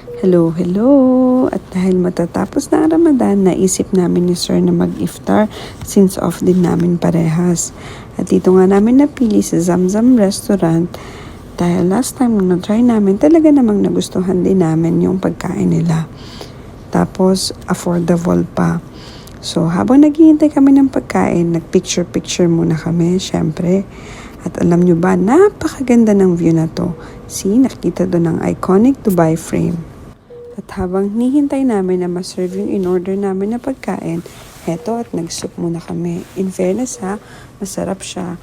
Hello, hello! At dahil matatapos na ang Ramadan, naisip namin ni Sir na mag-iftar since off din namin parehas. At dito nga namin napili sa Zamzam Restaurant dahil last time na try namin, talaga namang nagustuhan din namin yung pagkain nila. Tapos, affordable pa. So, habang naghihintay kami ng pagkain, nag-picture-picture muna kami, syempre. At alam nyo ba, napakaganda ng view na to. See, nakita doon ang iconic Dubai frame. At habang hinihintay namin na ma-serve yung in-order namin na pagkain, heto at nag-soup muna kami. In fairness ha, masarap siya.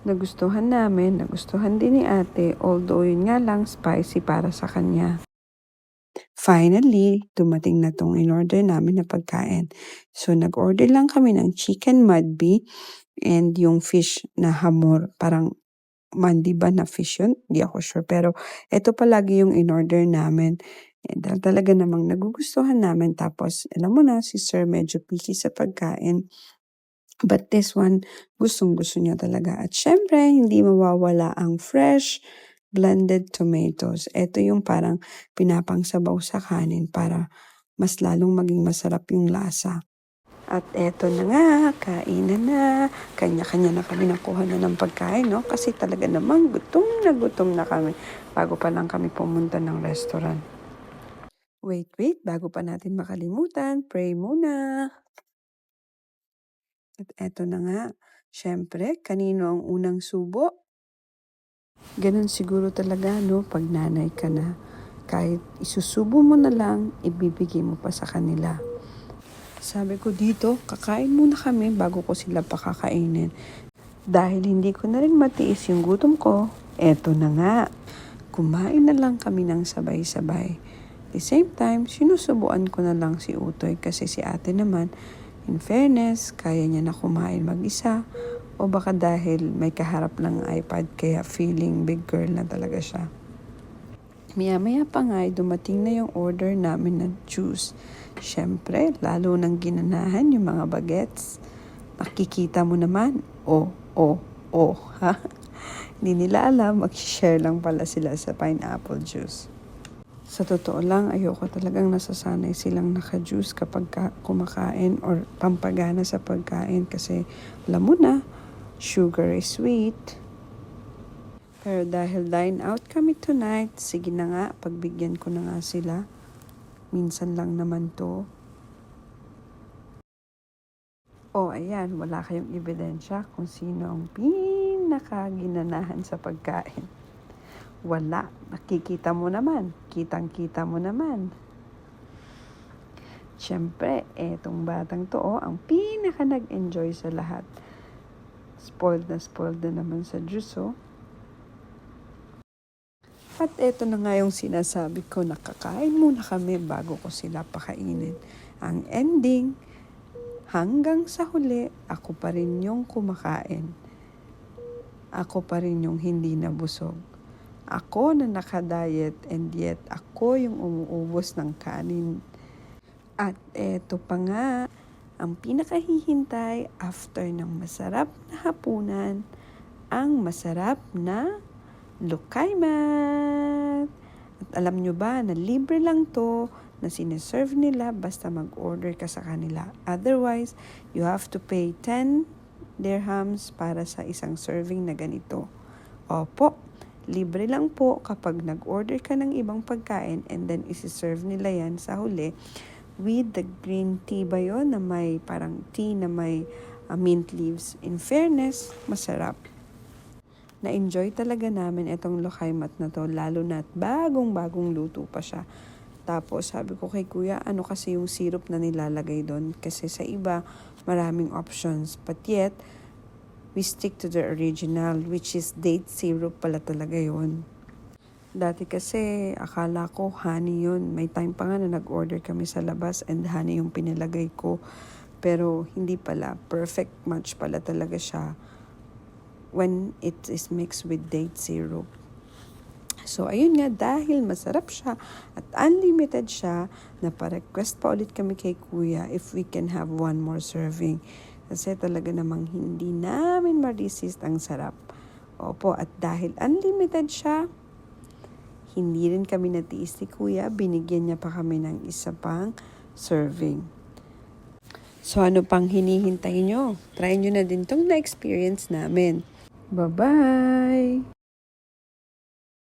Nagustuhan namin, nagustuhan din ni ate, although yun nga lang spicy para sa kanya. Finally, dumating na tong in-order namin na pagkain. So, nag-order lang kami ng chicken madbi and yung fish na hamor. Parang mandi ba na fish yun? Hindi ako sure. Pero ito palagi yung in-order namin. Dahil talaga namang nagugustuhan namin. Tapos, alam mo na, si Sir medyo picky sa pagkain. But this one, gustong-gusto niya talaga. At syempre, hindi mawawala ang fresh blended tomatoes. Ito yung parang pinapangsabaw sa kanin para mas lalong maging masarap yung lasa. At eto na nga, kainan na. Kanya-kanya na kami nakuha na ng pagkain, no? Kasi talaga namang gutom na kami bago pa lang kami pumunta ng restaurant. Wait, bago pa natin makalimutan, pray muna. At eto na nga, syempre, kanino ang unang subo? Ganun siguro talaga, no? Pag nanay ka na, kahit isusubo mo na lang, ibibigay mo pa sa kanila. Sabi ko dito, kakain muna kami bago ko sila pakakainin. Dahil hindi ko na rin matiis yung gutom ko, eto na nga. Kumain na lang kami ng sabay-sabay. At the same time, sinusubuan ko na lang si Utoy kasi si ate naman, in fairness, kaya niya na kumain mag-isa. O baka dahil may kaharap ng iPad kaya feeling big girl na talaga siya. Maya-maya pa nga ay dumating na yung order namin ng juice. Siyempre, lalo nang ginanahan yung mga bagets. Makikita mo naman, ha? Hindi nila alam, mag-share lang pala sila sa pineapple juice. Sa totoo lang, ayoko talagang nasasanay silang naka-juice kapag kumakain or pampagana sa pagkain kasi alam mo na, sugar is sweet. Pero dahil dine out kami tonight, sige na nga, pagbigyan ko na nga sila. Minsan lang naman to. Ayan, wala kayong ebidensya kung sino ang pinakaginanahan sa pagkain. Wala, nakikita mo naman, kitang-kita mo naman. Siyempre, etong batang to, ang pinaka nag-enjoy sa lahat. Spoiled na naman sa juice, At eto na nga yung sinasabi ko, nakakain muna kami bago ko sila pakainin. Ang ending, hanggang sa huli, ako pa rin yung kumakain. Ako pa rin yung hindi nabusog. Ako na nakadiet and yet ako yung umuubos ng kanin. At eto pa nga, ang pinakahihintay after ng masarap na hapunan, ang masarap na lukaimat. At alam nyo ba na libre lang to na sineserve nila basta mag-order ka sa kanila. Otherwise, you have to pay 10 dirhams para sa isang serving na ganito. Opo, libre lang po kapag nag-order ka ng ibang pagkain and then isi-serve nila yan sa huli with the green tea ba yun na may parang tea na may mint leaves. In fairness, masarap. Na-enjoy talaga namin itong lukaimat na to, lalo na bagong-bagong luto pa siya. Tapos sabi ko kay kuya, ano kasi yung syrup na nilalagay doon? Kasi sa iba, maraming options. But yet, we stick to the original, which is date syrup pala talaga yon. Dati kasi, akala ko honey yun. May time pa nga na nag-order kami sa labas and honey yung pinilagay ko. Pero hindi pala. Perfect match pala talaga siya when it is mixed with date syrup. So, ayun nga, dahil masarap siya at unlimited siya, naparequest pa ulit kami kay kuya if we can have one more serving. Kasi talaga namang hindi namin ma-resist ang sarap. Opo, at dahil unlimited siya, Hindi rin kami natiis ni Kuya, binigyan niya pa kami ng isa pang serving. So ano pang hinihintay nyo? Try nyo na din tong na-experience namin. Bye-bye!